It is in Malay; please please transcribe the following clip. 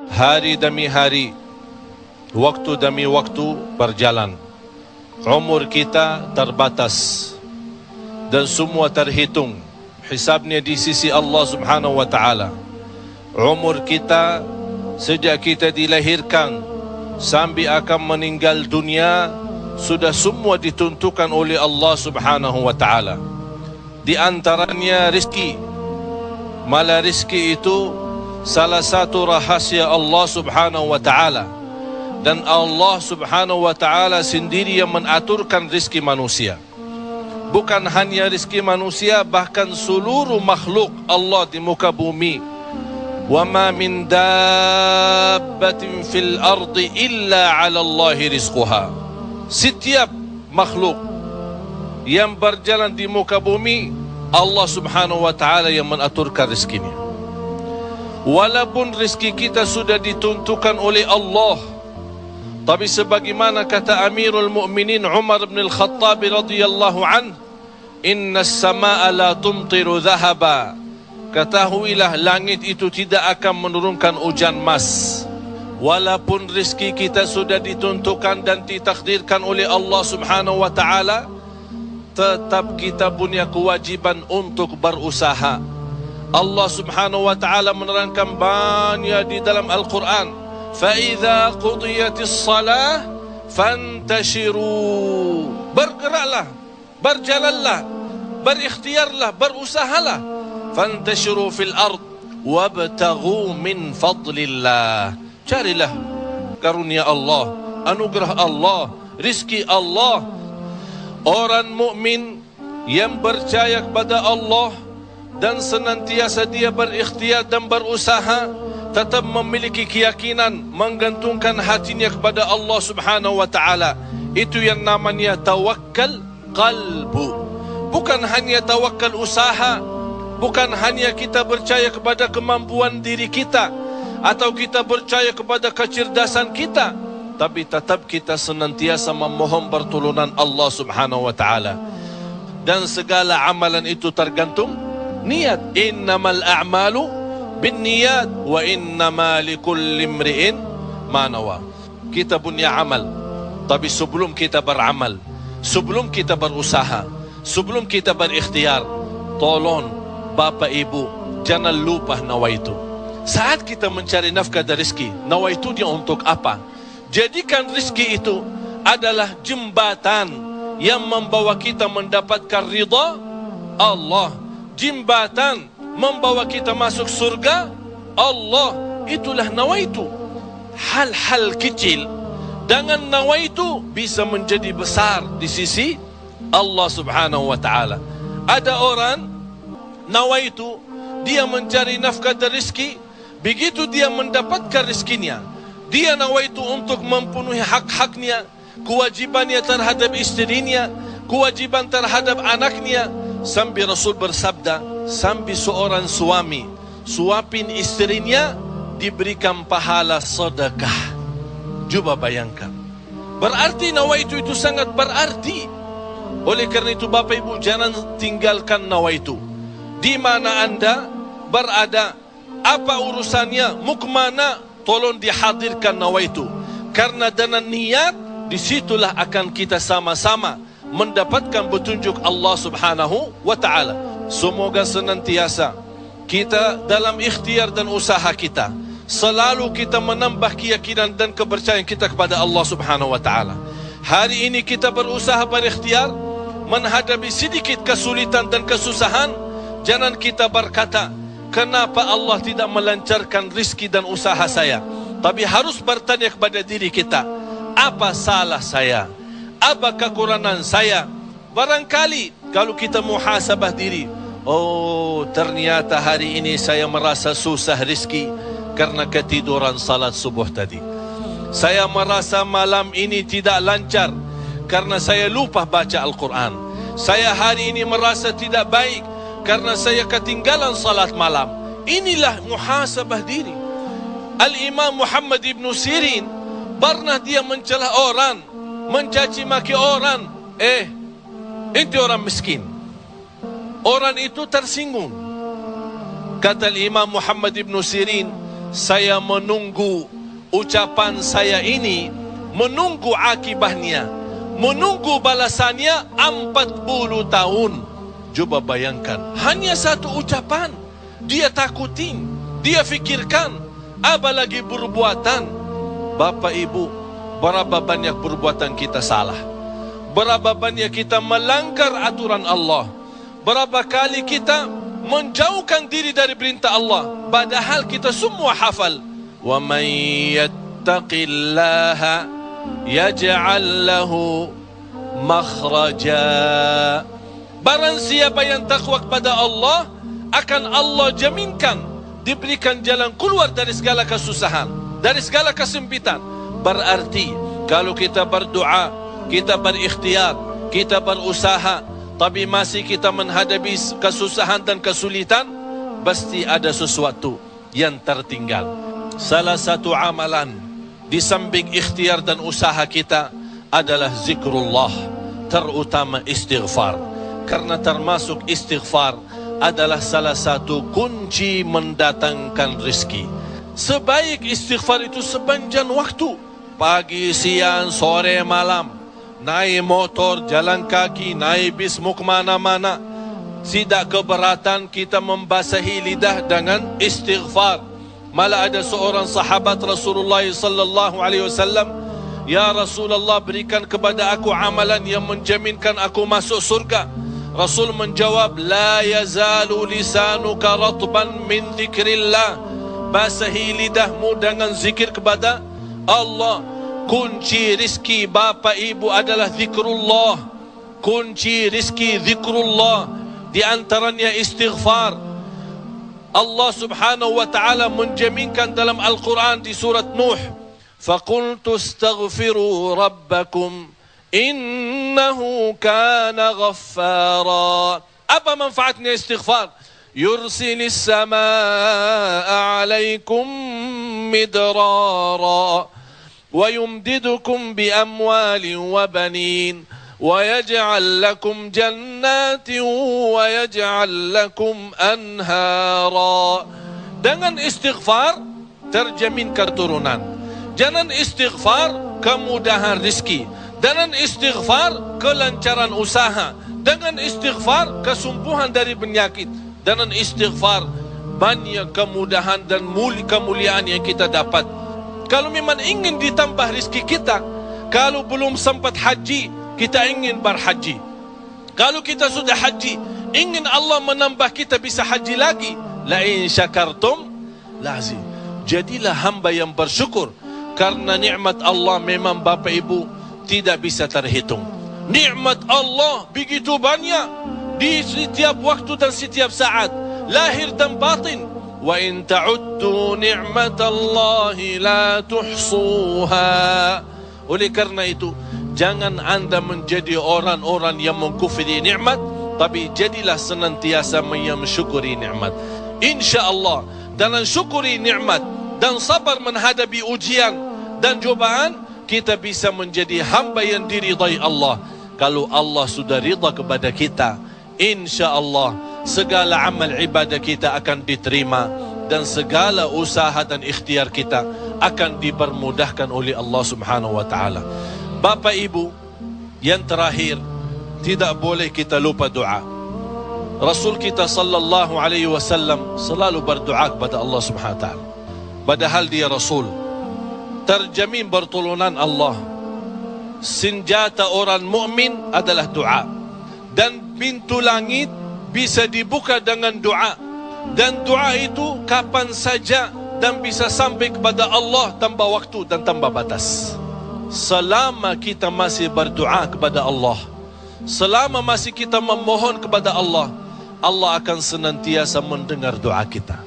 Hari demi hari, waktu demi waktu berjalan. Umur kita terbatas dan semua terhitung hisabnya di sisi Allah Subhanahu wa taala. Umur kita sejak kita dilahirkan sampai akan meninggal dunia sudah semua ditentukan oleh Allah Subhanahu wa taala. Di antaranya rezeki. Malah rezeki itu salah satu rahasia Allah Subhanahu wa taala, dan Allah Subhanahu wa taala sendiri yang mengaturkan rezeki manusia. Bukan hanya rezeki manusia, bahkan seluruh makhluk Allah di muka bumi. Wa ma min dabbatin fil ardi illa 'ala Allahi rizquha. Setiap makhluk yang berjalan di muka bumi, Allah Subhanahu wa taala yang mengaturkan rezekinya. Walaupun rezeki kita sudah ditentukan oleh Allah, tapi sebagaimana kata Amirul Mukminin Umar bin Al-Khattab radhiyallahu anhu, inna as-samaa'a la tumtiru dhahaba. Ketahuilah langit itu tidak akan menurunkan hujan emas. Walaupun rezeki kita sudah ditentukan dan ditakdirkan oleh Allah Subhanahu wa taala, tetap kita punya kewajiban untuk berusaha. Allah Subhanahu wa taala menerangkan banyak di dalam Al-Quran, فَإِذَا قُضِيَتِ الصَّلَاةِ فَانْتَشِرُوا. Bergeraklah, berjalanlah, berikhtiarlah, berusahalah. فَانْتَشِرُوا فِي الْأَرْضِ وَابْتَغُوا مِنْ فَضْلِ اللَّهِ. Carilah karunia Allah, anugerah Allah, rizki Allah. Orang mukmin yang percaya kepada Allah dan senantiasa dia berikhtiar dan berusaha, tetap memiliki keyakinan, menggantungkan hatinya kepada Allah Subhanahu wa taala. Itu yang namanya tawakkal qalbu. Bukan hanya tawakkal usaha, bukan hanya kita percaya kepada kemampuan diri kita atau kita percaya kepada kecerdasan kita, tapi tetap kita senantiasa memohon pertolongan Allah Subhanahu wa taala. Dan segala amalan itu tergantung niat. Innamal a'malu binniyat wa innama likulli imri'in ma nawa. Kita punya amal, tapi sebelum kita beramal, sebelum kita berusaha, sebelum kita berikhtiar, tolong Bapak Ibu jangan lupa nawaitu. Saat kita mencari nafkah dan rezeki, nawaitu dia untuk apa? Jadikan rezeki itu adalah jembatan yang membawa kita mendapatkan ridha Allah, jembatan membawa kita masuk surga Allah. Itulah nawaitu. Hal-hal kecil dengan nawaitu bisa menjadi besar di sisi Allah Subhanahu wa taala. Ada orang nawaitu dia mencari nafkah dan rezeki, begitu dia mendapatkan rezekinya, dia nawaitu untuk memenuhi hak-haknya, kewajibannya terhadap istrinya, kewajiban terhadap anaknya. Sampai Rasul bersabda, sampai seorang suami suapin istrinya diberikan pahala sedekah. Coba bayangkan, berarti nawaitu itu sangat berarti. Oleh kerana itu Bapak Ibu jangan tinggalkan nawaitu. Di mana anda berada, apa urusannya, mau kemana, tolong dihadirkan nawaitu. Karena dengan niat, disitulah akan kita sama-sama mendapatkan petunjuk Allah Subhanahu wa ta'ala. Semoga senantiasa kita dalam ikhtiar dan usaha kita, selalu kita menambah keyakinan dan kepercayaan kita kepada Allah Subhanahu wa ta'ala. Hari ini kita berusaha berikhtiar, menghadapi sedikit kesulitan dan kesusahan, jangan kita berkata, kenapa Allah tidak melancarkan rizki dan usaha saya? Tapi harus bertanya kepada diri kita, apa salah saya? Apa kekurangan saya? Barangkali kalau kita muhasabah diri, oh ternyata hari ini saya merasa susah rizki karena ketiduran salat subuh tadi. Saya merasa malam ini tidak lancar karena saya lupa baca Al-Quran. Saya hari ini merasa tidak baik karena saya ketinggalan salat malam. Inilah muhasabah diri. Al-Imam Muhammad ibn Sirin pernah dia mencela orang, mencaci maki orang. Itu orang miskin. Orang itu tersinggung. Kata Imam Muhammad ibn Sirin, saya menunggu ucapan saya ini, menunggu akibahnya, menunggu balasannya 40 tahun. Coba bayangkan, hanya satu ucapan dia takutin, dia fikirkan, apalagi perbuatan. Bapak Ibu, berapa banyak perbuatan kita salah, berapa banyak kita melanggar aturan Allah, berapa kali kita menjauhkan diri dari perintah Allah, padahal kita semua hafal. Wa man yattaqillaha yaj'al lahu makhraja. Barang siapa yang takwa kepada Allah, akan Allah jaminkan diberikan jalan keluar dari segala kesusahan, dari segala kesempitan. Berarti kalau kita berdoa, kita berikhtiar, kita berusaha, tapi masih kita menghadapi kesusahan dan kesulitan, pasti ada sesuatu yang tertinggal. Salah satu amalan di samping ikhtiar dan usaha kita adalah zikrullah, terutama istighfar. Karena termasuk istighfar adalah salah satu kunci mendatangkan rezeki. Sebaik istighfar itu sepanjang waktu, pagi, siang, sore, malam. Naik motor, jalan kaki, naik bis, mau kemana-mana, tidak keberatan kita membasahi lidah dengan istighfar. Malah ada seorang sahabat Rasulullah sallallahu alaihi wasallam, "Ya Rasulullah, berikan kepada aku amalan yang menjaminkan aku masuk surga." Rasul menjawab, "La yazalu lisanuka ratban min dzikrillah." Basahi lidahmu dengan zikir kepada Allah. Kunci rizki Bapak Ibu adalah zikrullah. Kunci rizki zikrullah, di antaranya istighfar. Allah subhanahu wa ta'ala menjaminkan dalam Al-Quran di surat Nuh, "Faqultu astaghfiru rabbakum innahu kana ghaffara." Apa manfaatnya istighfar? Yursilis samaa alaikum midrara wa yumdidukum bi amwalin wa banin wa yaj'al lakum jannatin wa yaj'al lakum anhara. Dengan istighfar terjamin keturunan. Dengan istighfar kemudahan rezeki. Dengan istighfar kelancaran usaha. Dengan istighfar kesembuhan dari penyakit. Dengan istighfar banyak kemudahan dan kemuliaan yang kita dapat. Kalau memang ingin ditambah rezeki kita, kalau belum sempat haji, kita ingin berhaji. Kalau kita sudah haji, ingin Allah menambah kita bisa haji lagi. La in syakartum lazim. Jadilah hamba yang bersyukur, karena nikmat Allah memang Bapak Ibu tidak bisa terhitung. Nikmat Allah begitu banyak di setiap waktu dan setiap saat, lahir dan batin. Wa in ta'uddu ni'matallahi la tuhsuha. Oleh karena itu, jangan anda menjadi orang-orang yang mengkufri nikmat, tapi jadilah senantiasa mensyukuri nikmat. InsyaAllah dengan syukuri nikmat dan sabar menghadapi ujian dan cobaan, kita bisa menjadi hamba yang diridai Allah. Kalau Allah sudah ridha kepada kita, InsyaAllah segala amal ibadah kita akan diterima, dan segala usaha dan ikhtiar kita akan dipermudahkan oleh Allah subhanahu wa ta'ala. Bapak Ibu, yang terakhir, tidak boleh kita lupa doa. Rasul kita sallallahu alaihi wasallam selalu berdoa kepada Allah subhanahu wa ta'ala. Padahal dia Rasul, terjamin pertolongan Allah. Senjata orang mukmin adalah doa, dan pintu langit bisa dibuka dengan doa, dan doa itu kapan saja dan bisa sampai kepada Allah tanpa waktu dan tanpa batas. Selama kita masih berdoa kepada Allah, selama masih kita memohon kepada Allah, Allah akan senantiasa mendengar doa kita.